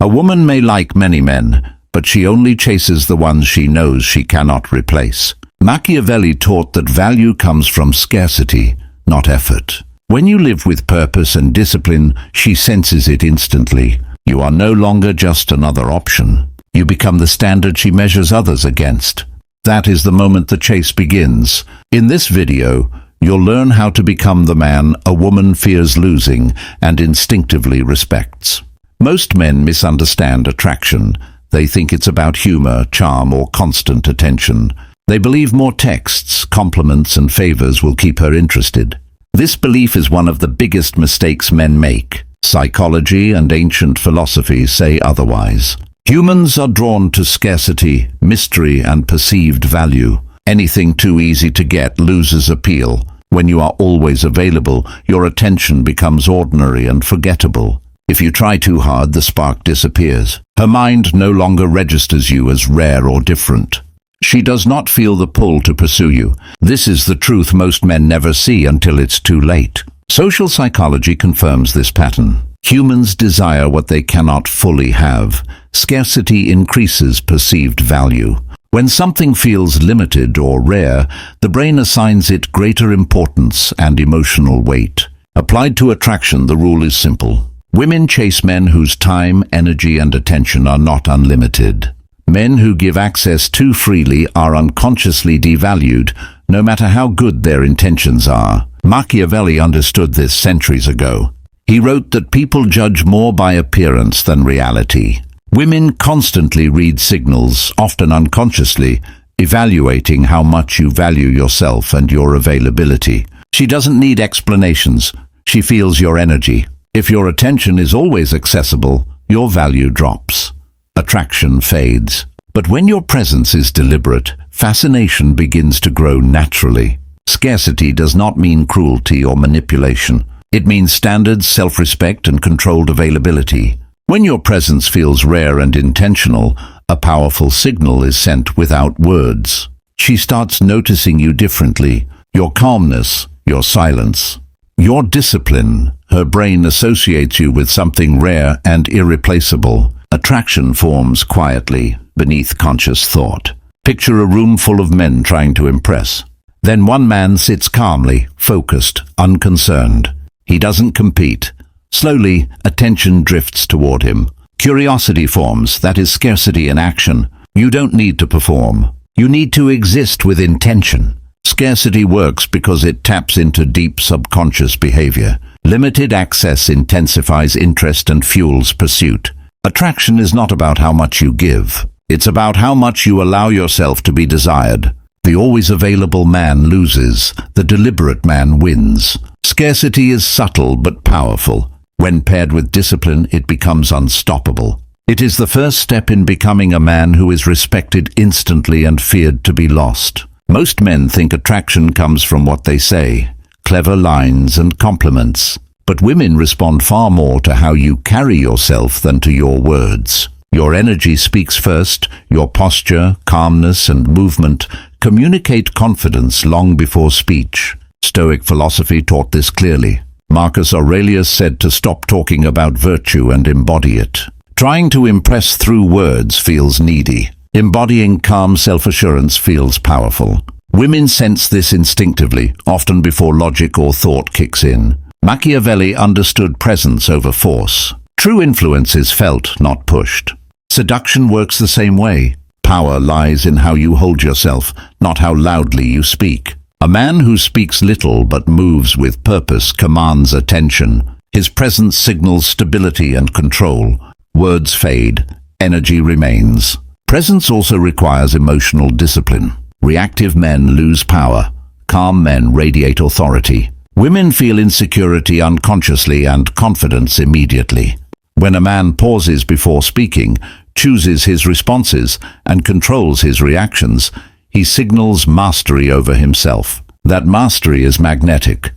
A woman may like many men, but she only chases the ones she knows she cannot replace. Machiavelli taught that value comes from scarcity, not effort. When you live with purpose and discipline, she senses it instantly. You are no longer just another option. You become the standard she measures others against. That is the moment the chase begins. In this video, you'll learn how to become the man a woman fears losing and instinctively respects. Most men misunderstand attraction. They think it's about humor, charm, or constant attention. They believe more texts, compliments, and favors will keep her interested. This belief is one of the biggest mistakes men make. Psychology and ancient philosophy say otherwise. Humans are drawn to scarcity, mystery, and perceived value. Anything too easy to get loses appeal. When you are always available, your attention becomes ordinary and forgettable. If you try too hard, the spark disappears. Her mind no longer registers you as rare or different. She does not feel the pull to pursue you. This is the truth most men never see until it's too late. Social psychology confirms this pattern. Humans desire what they cannot fully have. Scarcity increases perceived value. When something feels limited or rare, the brain assigns it greater importance and emotional weight. Applied to attraction, the rule is simple. Women chase men whose time, energy, and attention are not unlimited. Men who give access too freely are unconsciously devalued, no matter how good their intentions are. Machiavelli understood this centuries ago. He wrote that people judge more by appearance than reality. Women constantly read signals, often unconsciously, evaluating how much you value yourself and your availability. She doesn't need explanations. She feels your energy. If your attention is always accessible, your value drops. Attraction fades. But when your presence is deliberate, fascination begins to grow naturally. Scarcity does not mean cruelty or manipulation. It means standards, self-respect, and controlled availability. When your presence feels rare and intentional, a powerful signal is sent without words. She starts noticing you differently, your calmness, your silence, your discipline. Her brain associates you with something rare and irreplaceable. Attraction forms quietly, beneath conscious thought. Picture a room full of men trying to impress. Then one man sits calmly, focused, unconcerned. He doesn't compete. Slowly, attention drifts toward him. Curiosity forms, that is scarcity in action. You don't need to perform. You need to exist with intention. Scarcity works because it taps into deep subconscious behavior. Limited access intensifies interest and fuels pursuit. Attraction is not about how much you give. It's about how much you allow yourself to be desired. The always available man loses. The deliberate man wins. Scarcity is subtle but powerful. When paired with discipline, it becomes unstoppable. It is the first step in becoming a man who is respected instantly and feared to be lost. Most men think attraction comes from what they say, clever lines and compliments. But women respond far more to how you carry yourself than to your words. Your energy speaks first. Your posture, calmness, and movement communicate confidence long before speech. Stoic philosophy taught this clearly. Marcus Aurelius said to stop talking about virtue and embody it. Trying to impress through words feels needy. Embodying calm self-assurance feels powerful. Women sense this instinctively, often before logic or thought kicks in. Machiavelli understood presence over force. True influence is felt, not pushed. Seduction works the same way. Power lies in how you hold yourself, not how loudly you speak. A man who speaks little but moves with purpose commands attention. His presence signals stability and control. Words fade, energy remains. Presence also requires emotional discipline. Reactive men lose power. Calm men radiate authority. Women feel insecurity unconsciously and confidence immediately. When a man pauses before speaking, chooses his responses, and controls his reactions, he signals mastery over himself. That mastery is magnetic.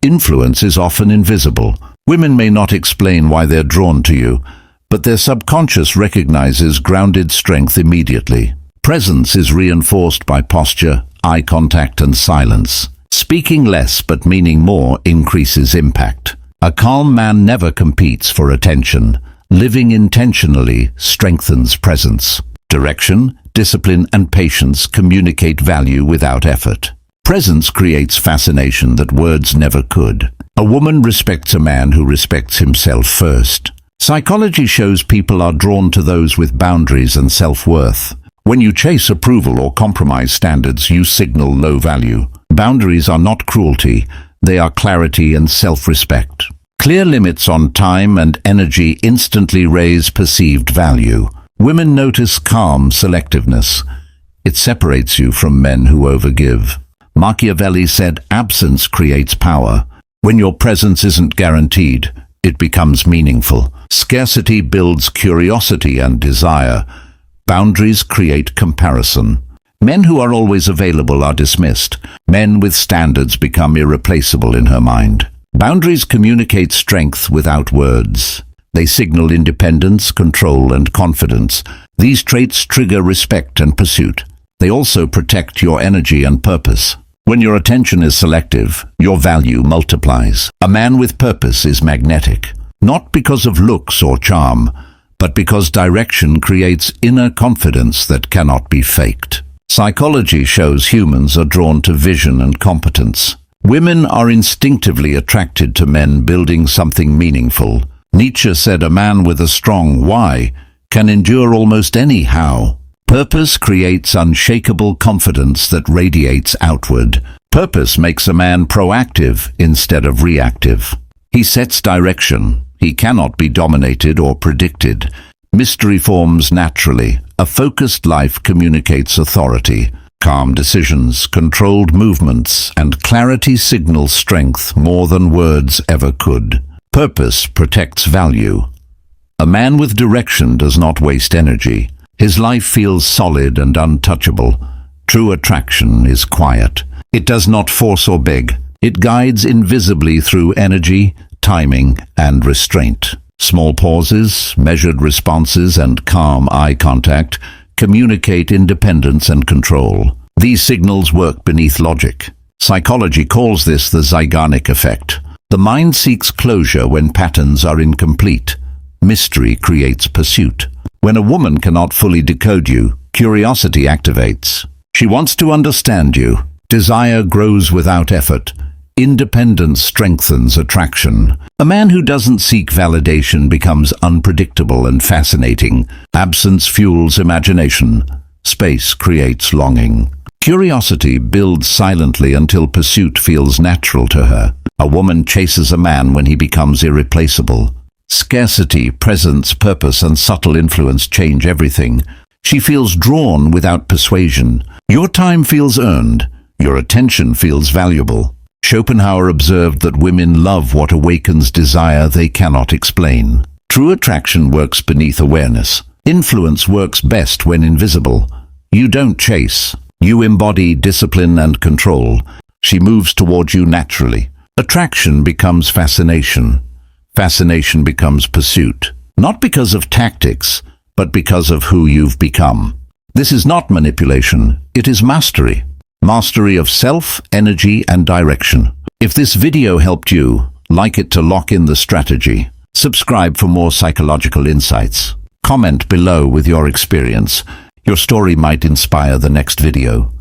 Influence is often invisible. Women may not explain why they're drawn to you, but their subconscious recognizes grounded strength immediately. Presence is reinforced by posture, eye contact, and silence. Speaking less but meaning more increases impact. A calm man never competes for attention. Living intentionally strengthens presence. Direction, discipline, and patience communicate value without effort. Presence creates fascination that words never could. A woman respects a man who respects himself first. Psychology shows people are drawn to those with boundaries and self-worth. When you chase approval or compromise standards, you signal low value. Boundaries are not cruelty, they are clarity and self-respect. Clear limits on time and energy instantly raise perceived value. Women notice calm selectiveness. It separates you from men who overgive. Machiavelli said, "Absence creates power." When your presence isn't guaranteed, it becomes meaningful. Scarcity builds curiosity and desire. Boundaries create comparison. Men who are always available are dismissed. Men with standards become irreplaceable in her mind. Boundaries communicate strength without words. They signal independence, control, and confidence. These traits trigger respect and pursuit. They also protect your energy and purpose. When your attention is selective, your value multiplies. A man with purpose is magnetic, not because of looks or charm, but because direction creates inner confidence that cannot be faked. Psychology shows humans are drawn to vision and competence. Women are instinctively attracted to men building something meaningful. Nietzsche said a man with a strong why can endure almost any how. Purpose creates unshakable confidence that radiates outward. Purpose makes a man proactive instead of reactive. He sets direction. He cannot be dominated or predicted. Mystery forms naturally. A focused life communicates authority. Calm decisions, controlled movements, and clarity signal strength more than words ever could. Purpose protects value. A man with direction does not waste energy. His life feels solid and untouchable. True attraction is quiet. It does not force or beg. It guides invisibly through energy, timing, and restraint. Small pauses, measured responses, and calm eye contact communicate independence and control. These signals work beneath logic. Psychology calls this the Zeigarnik effect. The mind seeks closure when patterns are incomplete. Mystery creates pursuit. When a woman cannot fully decode you, curiosity activates. She wants to understand you. Desire grows without effort. Independence strengthens attraction. A man who doesn't seek validation becomes unpredictable and fascinating. Absence fuels imagination. Space creates longing. Curiosity builds silently until pursuit feels natural to her. A woman chases a man when he becomes irreplaceable. Scarcity, presence, purpose, and subtle influence change everything. She feels drawn without persuasion. Your time feels earned. Your attention feels valuable. Schopenhauer observed that women love what awakens desire they cannot explain. True attraction works beneath awareness. Influence works best when invisible. You don't chase. You embody discipline and control. She moves toward you naturally. Attraction becomes fascination. Fascination becomes pursuit. Not because of tactics, but because of who you've become. This is not manipulation, it is mastery. Mastery of self, energy, and direction. If this video helped you, like it to lock in the strategy. Subscribe for more psychological insights. Comment below with your experience. Your story might inspire the next video.